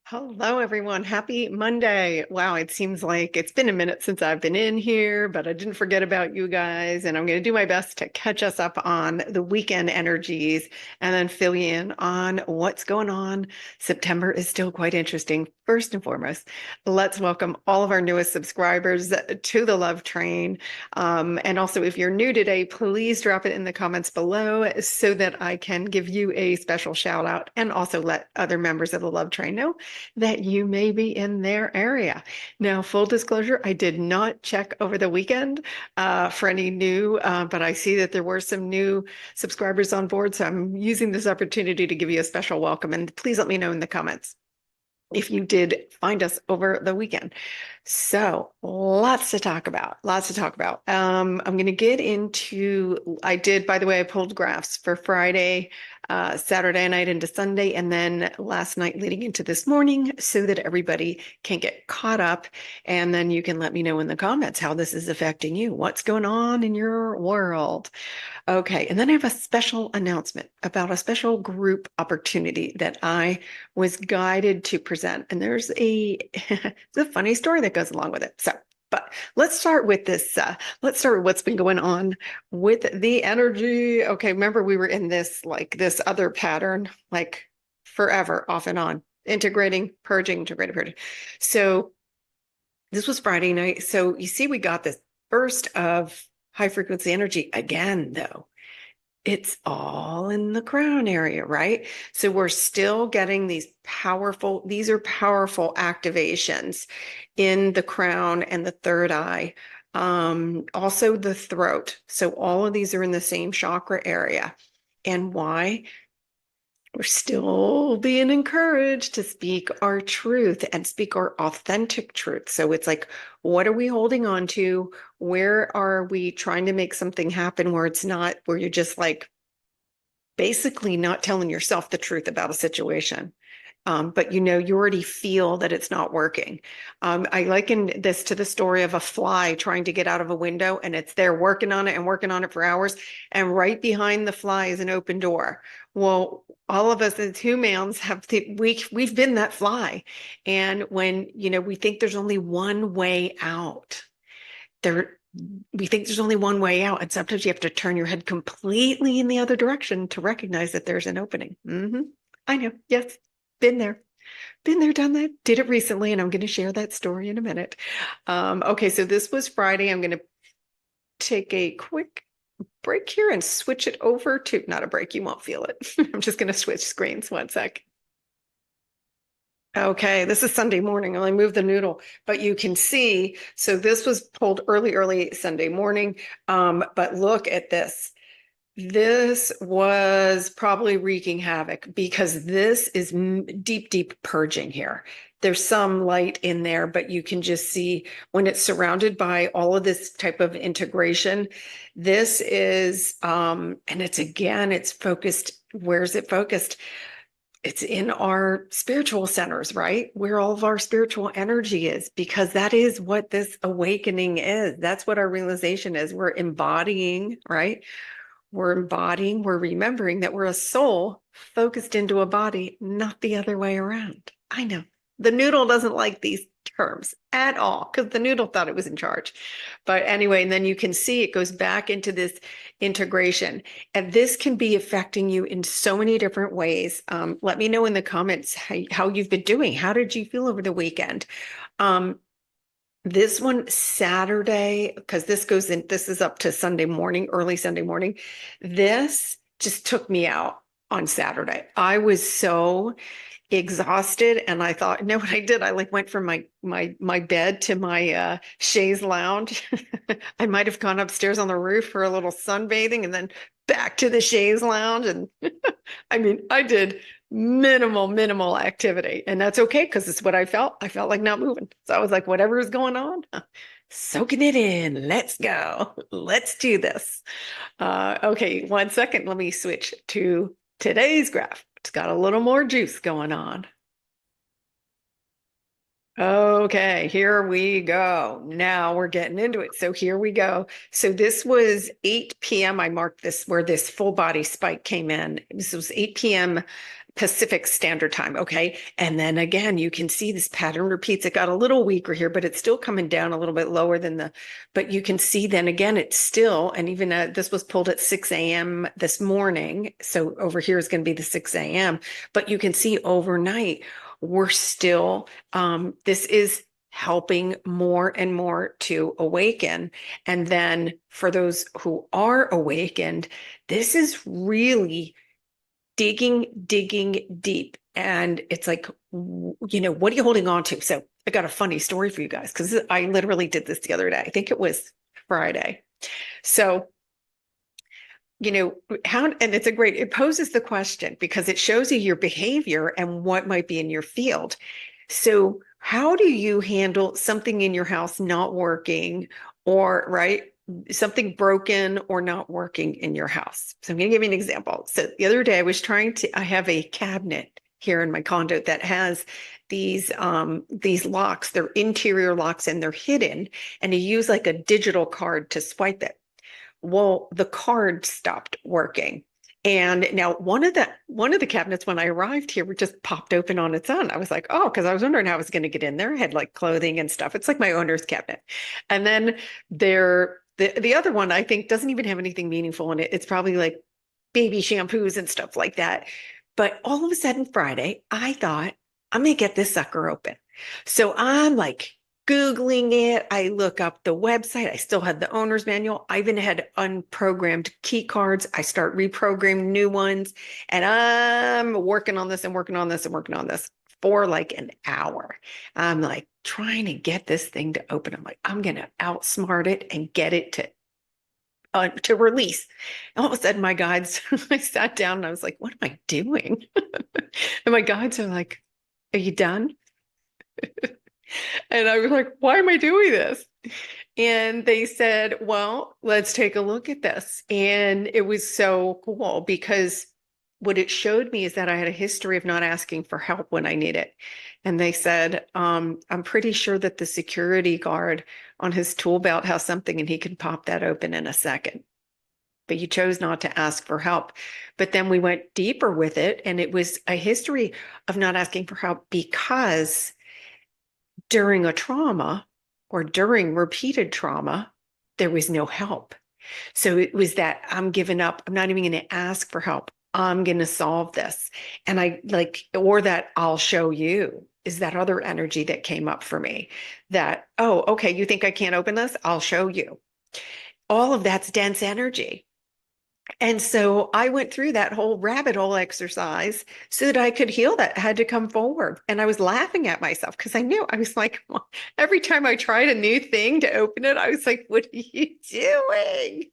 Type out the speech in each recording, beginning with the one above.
Hello, everyone. Happy Monday. Wow, it seems like it's been a minute since I've been in here, but I didn't forget about you guys. And I'm going to do my best to catch us up on the weekend energies and then fill you in on what's going on. September is still quite interesting. First and foremost, let's welcome all of our newest subscribers to the Love Train. And also, if you're new today, please drop it in the comments below so that I can give you a special shout out and also let other members of the Love Train know that you may be in their area. Now, full disclosure, I did not check over the weekend for any new, but I see that there were some new subscribers on board. So I'm using this opportunity to give you a special welcome. And please let me know in the comments if you did find us over the weekend. So lots to talk about, lots to talk about. I'm going to get into, I did, by the way, I pulled graphs for Friday, Saturday night into Sunday, and then last night leading into this morning so that everybody can get caught up. And then you can let me know in the comments how this is affecting you. What's going on in your world? Okay, and then I have a special announcement about a special group opportunity that I was guided to present. And there's it's a funny story that goes along with it. So, but let's start with this. Let's start with what's been going on with the energy. Okay, remember we were in this other pattern, like forever, off and on, integrating, purging, integrating, purging. So this was Friday night. So you see, we got this burst of high frequency energy again, though. It's all in the crown area, right? So we're still getting these are powerful activations in the crown and the third eye. Also the throat. So all of these are in the same chakra area. And why? We're still being encouraged to speak our truth and speak our authentic truth. So it's like, what are we holding on to? Where are we trying to make something happen where it's not, where you're just like basically not telling yourself the truth about a situation? But you already feel that it's not working. I liken this to the story of a fly trying to get out of a window, and it's there working on it and working on it for hours. And right behind the fly is an open door. Well, all of us as humans we've been that fly. And when, we think there's only one way out, there, we think there's only one way out. And sometimes you have to turn your head completely in the other direction to recognize that there's an opening. I know. Yes. Been there, done that, did it recently, and I'm going to share that story in a minute. Okay, so this was Friday. I'm going to take a quick break here and switch it over to, not a break, you won't feel it. I'm just going to switch screens one sec. Okay, this is Sunday morning. I moved the noodle, but you can see, so this was pulled early Sunday morning. But look at this. This was probably wreaking havoc because this is deep purging here. There's some light in there, but you can just see when it's surrounded by all of this type of integration. This is, and it's focused. Where's it focused? It's in our spiritual centers, right? Where all of our spiritual energy is, because that is what this awakening is. That's what our realization is. We're embodying, right? We're remembering that we're a soul focused into a body, not the other way around. I know the noodle doesn't like these terms at all because the noodle thought it was in charge. But anyway, and then you can see it goes back into this integration. And this can be affecting you in so many different ways. Let me know in the comments how you've been doing. How did you feel over the weekend? This one Saturday, because this is up to Sunday morning, early Sunday morning. This just took me out on Saturday. I was so exhausted, and I thought, you know what I did? I went from my bed to my chaise lounge. I might have gone upstairs on the roof for a little sunbathing and then back to the chaise lounge. And I mean, I did minimal activity, and that's okay because it's what I felt. I felt like not moving. So I was like, whatever is going on, soaking it in. Let's go. Let's do this. Okay, one second. Let me switch to today's graph. It's got a little more juice going on. Okay, here we go. Now we're getting into it. So here we go. So this was 8 p.m. I marked this where this full body spike came in. This was 8 p.m. Pacific Standard Time. Okay. And then again, you can see this pattern repeats. It got a little weaker here, but it's still coming down a little bit lower than but you can see then again, it's still, and even this was pulled at 6 a.m. this morning. So over here is going to be the 6 a.m. But you can see overnight, we're still, this is helping more and more to awaken. And then for those who are awakened, this is really digging deep. And it's like, what are you holding on to? So I got a funny story for you guys because I literally did this the other day. I think it was Friday. So, how, and it poses the question because it shows you your behavior and what might be in your field. So how do you handle something in your house not working or, right? Something broken or not working in your house. So I'm going to give you an example. So the other day I have a cabinet here in my condo that has these locks, they're interior locks and they're hidden, and you use like a digital card to swipe it. Well, the card stopped working. And now one of the cabinets when I arrived here just popped open on its own. I was like, oh, because I was wondering how I was going to get in there. I had like clothing and stuff. It's like my owner's cabinet. And then the other one I think doesn't even have anything meaningful in it. It's probably like baby shampoos and stuff like that. But all of a sudden Friday, I thought I'm going to get this sucker open. So I'm like Googling it. I look up the website. I still had the owner's manual. I even had unprogrammed key cards. I start reprogramming new ones. And I'm working on this and working on this and working on this for like an hour. I'm like trying to get this thing to open. I'm like, I'm going to outsmart it and get it to release. And all of a sudden my guides, I sat down and I was like, what am I doing? And my guides are like, are you done? And I was like, why am I doing this? And they said, well, let's take a look at this. And it was so cool because what it showed me is that I had a history of not asking for help when I need it. And they said, I'm pretty sure that the security guard on his tool belt has something and he can pop that open in a second. But you chose not to ask for help. But then we went deeper with it. And it was a history of not asking for help because during a trauma or during repeated trauma, there was no help. So it was that I'm giving up. I'm not even going to ask for help. I'm going to solve this. And or that I'll show you is that other energy that came up for me that, oh, okay, you think I can't open this? I'll show you. All of that's dense energy. And so I went through that whole rabbit hole exercise so that I could heal that, had to come forward. And I was laughing at myself because I knew I was like, well, every time I tried a new thing to open it, I was like, what are you doing?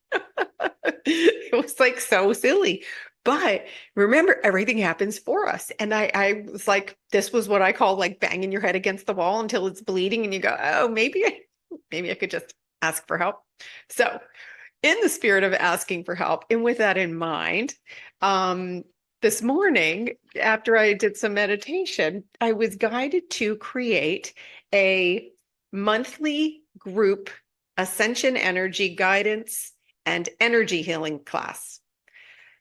It was like so silly. But remember, everything happens for us. And I was like, this was what I call like banging your head against the wall until it's bleeding. And you go, oh, maybe I could just ask for help. So in the spirit of asking for help, and with that in mind, this morning, after I did some meditation, I was guided to create a monthly group Ascension energy guidance and energy healing class.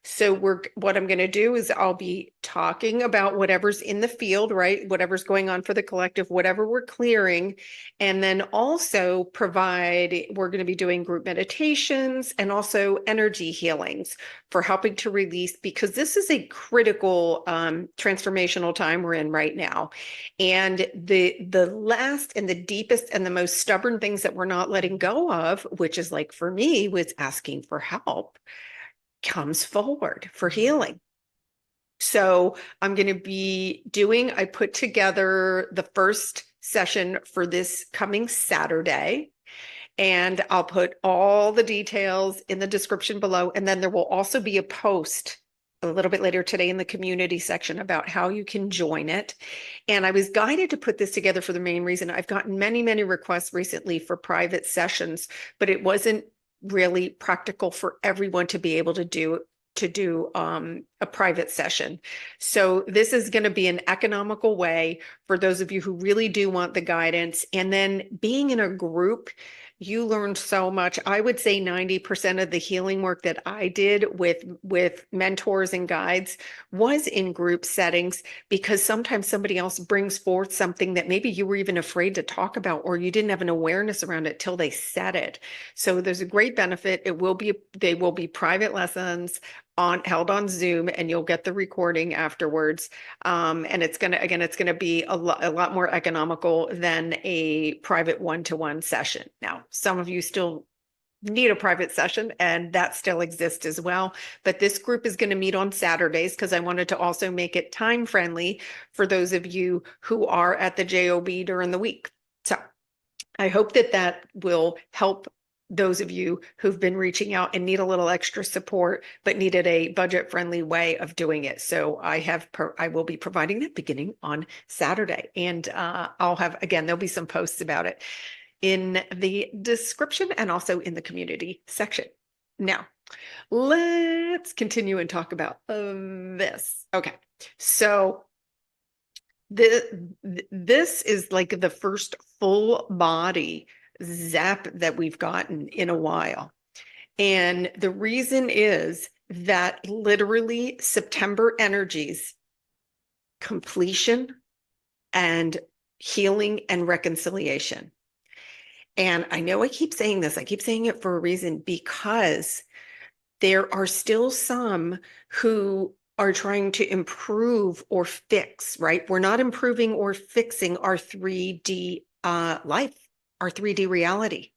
So what I'm going to do is I'll be talking about whatever's in the field, right? Whatever's going on for the collective, whatever we're clearing. And then also we're going to be doing group meditations and also energy healings for helping to release, because this is a critical transformational time we're in right now. And the last and the deepest and the most stubborn things that we're not letting go of, which is like for me, was asking for help, comes forward for healing. So I'm going to be I put together the first session for this coming Saturday, and I'll put all the details in the description below. And then there will also be a post a little bit later today in the community section about how you can join it. And I was guided to put this together for the main reason I've gotten many, many requests recently for private sessions, but it wasn't really practical for everyone to be able to do a private session. So this is going to be an economical way for those of you who really do want the guidance. And then being in a group, you learned so much. I would say 90% of the healing work that I did with mentors and guides was in group settings, because sometimes somebody else brings forth something that maybe you were even afraid to talk about, or you didn't have an awareness around it till they said it. So there's a great benefit. They will be private lessons held on Zoom, and you'll get the recording afterwards. And it's going to be a lot more economical than a private one-to-one session. Now, some of you still need a private session, and that still exists as well. But this group is going to meet on Saturdays, because I wanted to also make it time friendly for those of you who are at the JOB during the week. So I hope that will help those of you who've been reaching out and need a little extra support, but needed a budget-friendly way of doing it. So I will be providing that beginning on Saturday, and there'll be some posts about it in the description and also in the community section. Now, let's continue and talk about this. Okay, so this is like the first full body zap that we've gotten in a while. And the reason is that literally September energies, completion and healing and reconciliation. And I know I keep saying this, I keep saying it for a reason, because there are still some who are trying to improve or fix, right? We're not improving or fixing our 3D life, our 3D reality.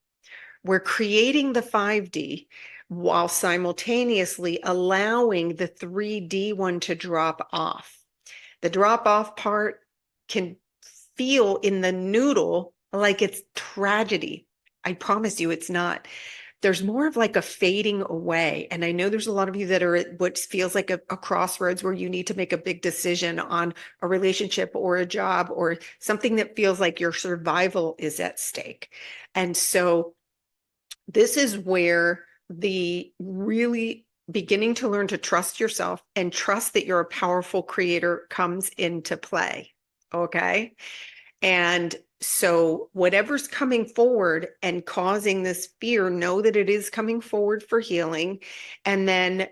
We're creating the 5D while simultaneously allowing the 3D one to drop off. The drop off part can feel in the noodle like it's tragedy. I promise you it's not. There's more of like a fading away. And I know there's a lot of you that are at what feels like a crossroads where you need to make a big decision on a relationship or a job or something that feels like your survival is at stake. And so this is where the really beginning to learn to trust yourself and trust that you're a powerful creator comes into play. Okay. And so whatever's coming forward and causing this fear, know that it is coming forward for healing. And then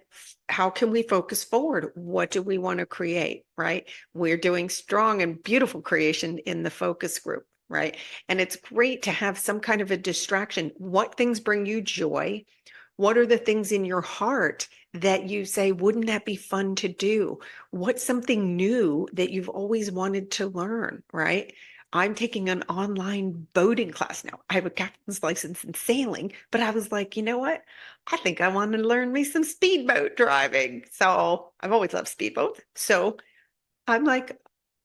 how can we focus forward? What do we want to create, right? We're doing strong and beautiful creation in the focus group, right? And it's great to have some kind of a distraction. What things bring you joy? What are the things in your heart that you say, wouldn't that be fun to do? What's something new that you've always wanted to learn, right? I'm taking an online boating class now. I have a captain's license in sailing, but I was like, you know what? I think I want to learn me some speedboat driving. So I've always loved speedboats. So I'm like,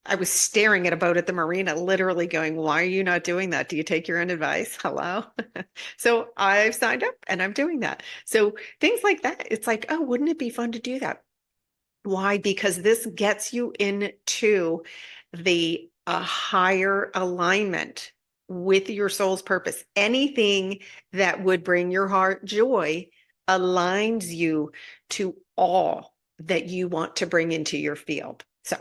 I was staring at a boat at the marina, literally going, why are you not doing that? Do you take your own advice? Hello. So I've signed up and I'm doing that. So things like that. It's like, oh, wouldn't it be fun to do that? Why? Because this gets you into the higher alignment with your soul's purpose. Anything that would bring your heart joy aligns you to all that you want to bring into your field. So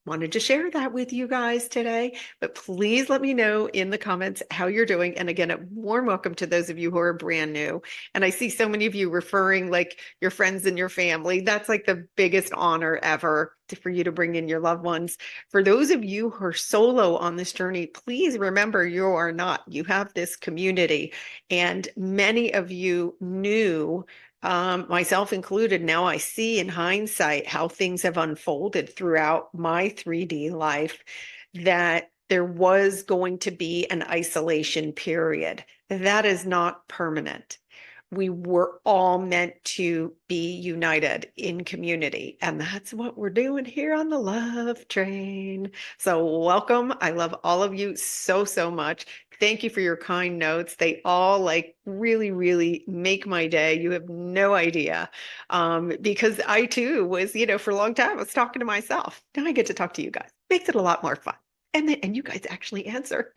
wanted to share that with you guys today, but please let me know in the comments how you're doing. And again, a warm welcome to those of you who are brand new. And I see so many of you referring like your friends and your family. That's like the biggest honor ever for you to bring in your loved ones. For those of you who are solo on this journey, please remember you are not. You have this community, and many of you knew, myself included. Now I see in hindsight how things have unfolded throughout my 3D life, that there was going to be an isolation period. That is not permanent. We were all meant to be united in community. And that's what we're doing here on the Love Train. So welcome. I love all of you so, so much. Thank you for your kind notes. They all like really, really make my day. You have no idea. Because I too was, for a long time, I was talking to myself. Now I get to talk to you guys. Makes it a lot more fun. And you guys actually answer.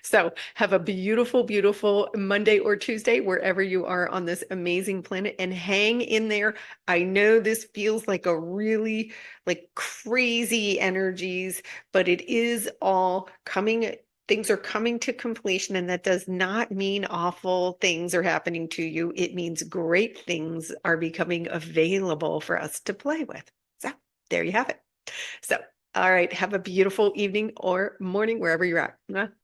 So have a beautiful, beautiful Monday or Tuesday, wherever you are on this amazing planet, and hang in there. I know this feels like a really like crazy energies, but it is all coming. Things are coming to completion, and that does not mean awful things are happening to you. It means great things are becoming available for us to play with. So there you have it. So, all right, have a beautiful evening or morning wherever you're at.